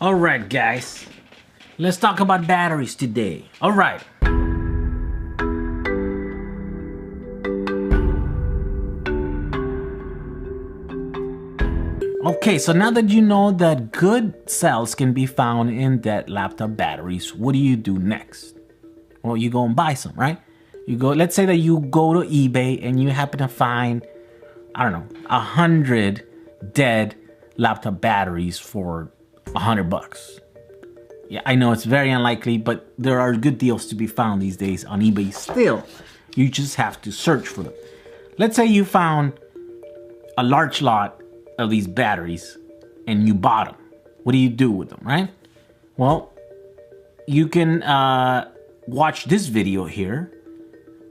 All right, guys, let's talk about batteries today. All right. Okay, so now that you know that good cells can be found in dead laptop batteries, what do you do next? Well, you go and buy some, right? Let's say that you go to eBay and you happen to find, I don't know, 100 dead laptop batteries for $100. Yeah, I know it's very unlikely, but there are good deals to be found these days on eBay still. You just have to search for them. Let's say you found a large lot of these batteries and you bought them. What do you do with them, right? Well, you can watch this video here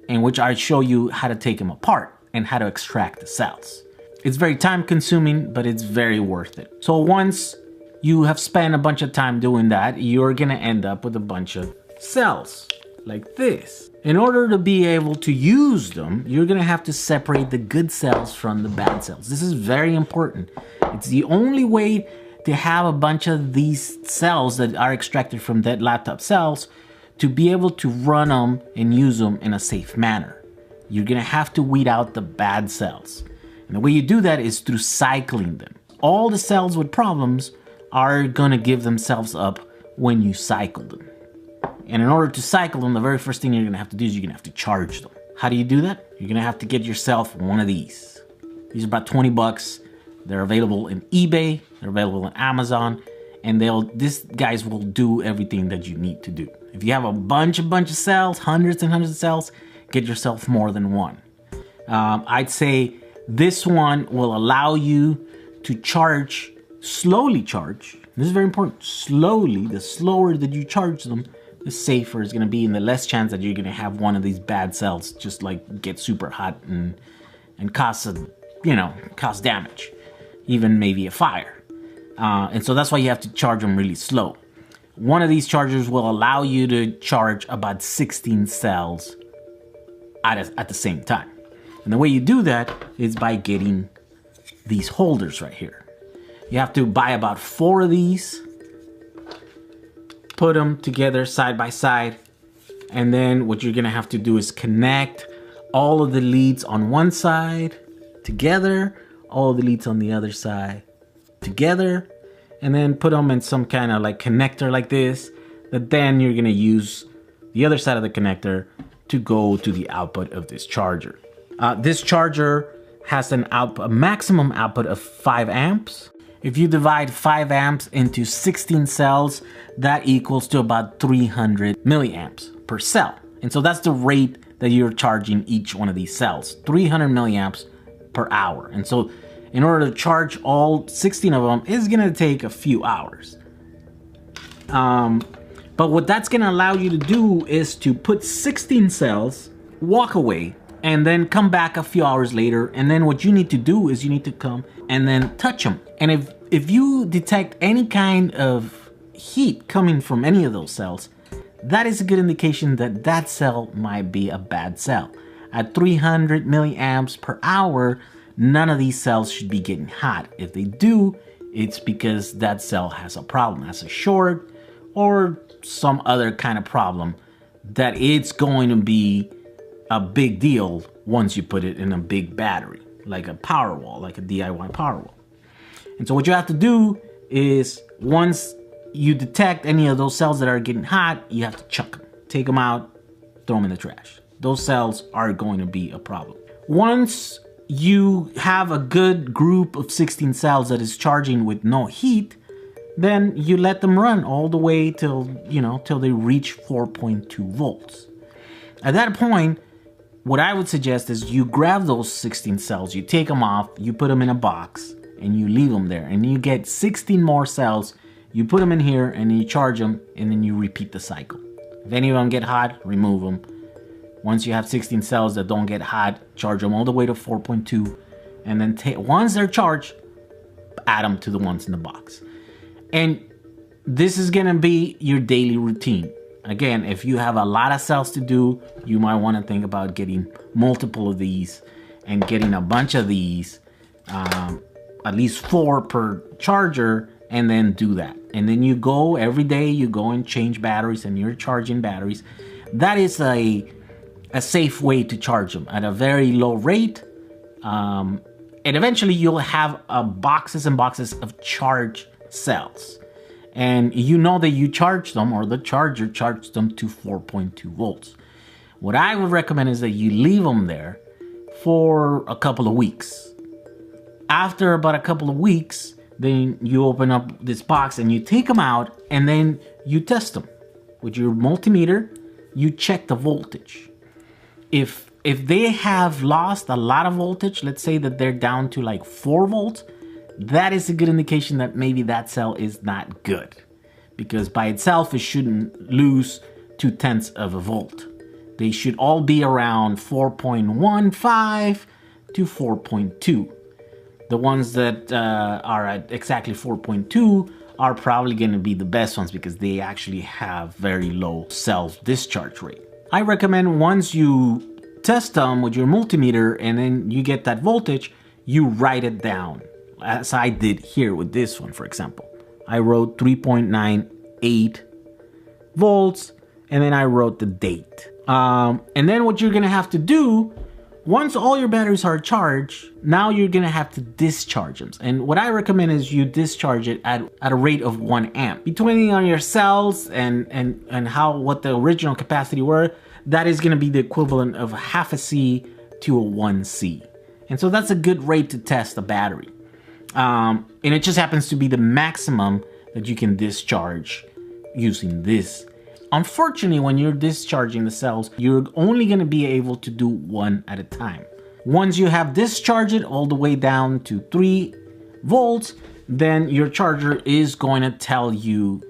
in which I show you how to take them apart and how to extract the cells. It's very time consuming, but it's very worth it. So once you have spent a bunch of time doing that, you're gonna end up with a bunch of cells like this. In order to be able to use them, you're gonna have to separate the good cells from the bad cells. This is very important. It's the only way to have a bunch of these cells that are extracted from dead laptop cells to be able to run them and use them in a safe manner. You're gonna have to weed out the bad cells. And the way you do that is through cycling them. All the cells with problems are gonna give themselves up when you cycle them. And in order to cycle them, the very first thing you're gonna have to do is you're gonna have to charge them. How do you do that? You're gonna have to get yourself one of these. These are about 20 bucks. They're available in eBay, they're available on Amazon, and these guys will do everything that you need to do. If you have a bunch of cells, hundreds and hundreds of cells, get yourself more than one. I'd say this one will allow you to slowly charge. This is very important. Slowly, the slower that you charge them, the safer it's gonna be and the less chance that you're gonna have one of these bad cells just like get super hot and cause damage, even maybe a fire. And so that's why you have to charge them really slow. One of these chargers will allow you to charge about 16 cells at the same time. And the way you do that is by getting these holders right here. You have to buy about 4 of these, put them together side by side, and then what you're gonna have to do is connect all of the leads on one side together, all of the leads on the other side together, and then put them in some kind of like connector like this, that then you're gonna use the other side of the connector to go to the output of this charger. This charger has a maximum output of 5 amps. If you divide 5 amps into 16 cells, that equals to about 300 milliamps per cell. And so that's the rate that you're charging each one of these cells, 300 milliamps per hour. And so in order to charge all 16 of them, it's gonna take a few hours. But what that's gonna allow you to do is to put 16 cells, walk away, and then come back a few hours later, and then what you need to do is you need to come and then touch them. And if you detect any kind of heat coming from any of those cells, that is a good indication that that cell might be a bad cell. At 300 milliamps per hour, none of these cells should be getting hot. If they do, it's because that cell has a problem, has a short, or some other kind of problem that it's going to be a big deal once you put it in a big battery, like a Powerwall, like a DIY Powerwall. And so what you have to do is once you detect any of those cells that are getting hot, you have to chuck them, take them out, throw them in the trash. Those cells are going to be a problem. Once you have a good group of 16 cells that is charging with no heat, then you let them run all the way till they reach 4.2 volts. At that point, what I would suggest is you grab those 16 cells, you take them off, you put them in a box, and you leave them there. And you get 16 more cells, you put them in here, and you charge them, and then you repeat the cycle. If any of them get hot, remove them. Once you have 16 cells that don't get hot, charge them all the way to 4.2, and then once they're charged, add them to the ones in the box. And this is gonna be your daily routine. Again, if you have a lot of cells to do, you might want to think about getting multiple of these and getting a bunch of these, at least 4 per charger, and then do that. and then you go every day, you go and change batteries and you're charging batteries, that is a safe way to charge them at a very low rate. And eventually you'll have boxes and boxes of charge cells. And you know that you charge them, or the charger charged them to 4.2 volts. What I would recommend is that you leave them there for a couple of weeks. After about a couple of weeks, then you open up this box and you take them out, and then you test them with your multimeter. You check the voltage. If they have lost a lot of voltage, let's say that they're down to like 4 volts, that is a good indication that maybe that cell is not good, because by itself it shouldn't lose 0.2 of a volt. They should all be around 4.15 to 4.2. The ones that are at exactly 4.2 are probably going to be the best ones, because they actually have very low cell discharge rate. I recommend once you test them with your multimeter and then you get that voltage, you write it down, as I did here with this one, for example. I wrote 3.98 volts, and then I wrote the date. And then what you're gonna have to do, once all your batteries are charged, now you're gonna have to discharge them. And what I recommend is you discharge it at a rate of 1 amp. Depending on your cells and what the original capacity were, that is gonna be the equivalent of half a C to a 1 C. And so that's a good rate to test a battery. And it just happens to be the maximum that you can discharge using this. Unfortunately, when you're discharging the cells, you're only going to be able to do one at a time. Once you have discharged it all the way down to 3 volts, then your charger is going to tell you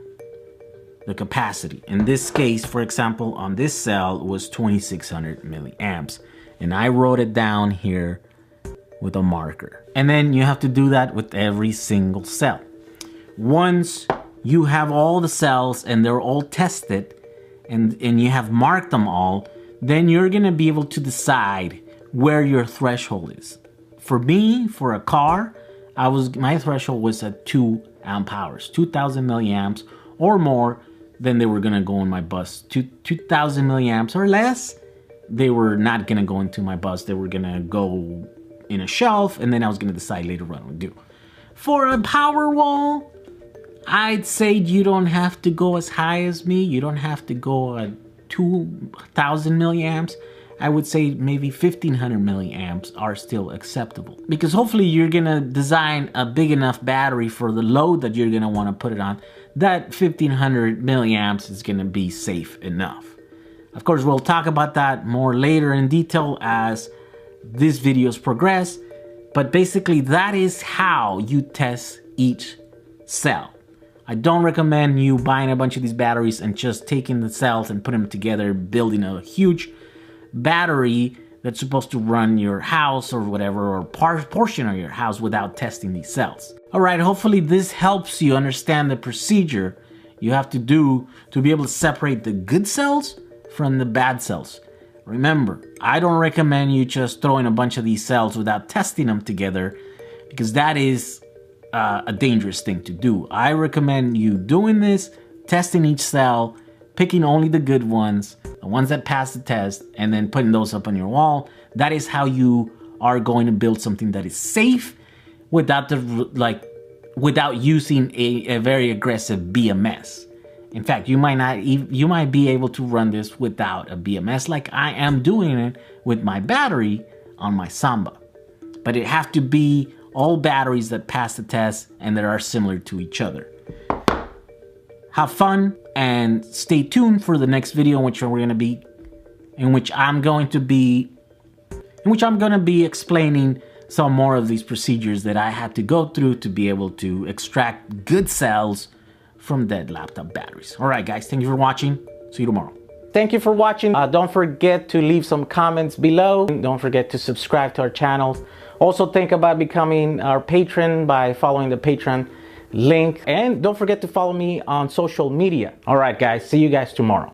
the capacity. In this case, for example, on this cell was 2600 milliamps. And I wrote it down here with a marker. And then you have to do that with every single cell. Once you have all the cells and they're all tested and you have marked them all, then you're gonna be able to decide where your threshold is. For me, for a car, my threshold was at 2 amp hours, 2000 milliamps or more, then they were gonna go in my bus. 2000 milliamps or less, they were not gonna go into my bus. They were gonna go in a shelf, and then I was gonna decide later what I would do. For a power wall, I'd say you don't have to go as high as me. You don't have to go at 2000 milliamps. I would say maybe 1500 milliamps are still acceptable, because hopefully you're gonna design a big enough battery for the load that you're gonna wanna put it on, that 1500 milliamps is gonna be safe enough. Of course, we'll talk about that more later in detail as these videos progress, but basically that is how you test each cell. I don't recommend you buying a bunch of these batteries and just taking the cells and putting them together, building a huge battery that's supposed to run your house or whatever, or portion of your house, without testing these cells. All right, hopefully this helps you understand the procedure you have to do to be able to separate the good cells from the bad cells. Remember, I don't recommend you just throwing a bunch of these cells without testing them together, because that is a dangerous thing to do. I recommend you doing this, testing each cell, picking only the good ones, the ones that pass the test, and then putting those up on your wall. That is how you are going to build something that is safe without using a very aggressive BMS. In fact, you might be able to run this without a BMS, like I am doing it with my battery on my Samba. But it have to be all batteries that pass the test and that are similar to each other. Have fun and stay tuned for the next video in which I'm going to be explaining some more of these procedures that I had to go through to be able to extract good cells from dead laptop batteries. All right, guys, thank you for watching. See you tomorrow. Thank you for watching. Don't forget to leave some comments below. Don't forget to subscribe to our channel. Also, think about becoming our patron by following the Patreon link. And don't forget to follow me on social media. All right, guys, see you guys tomorrow.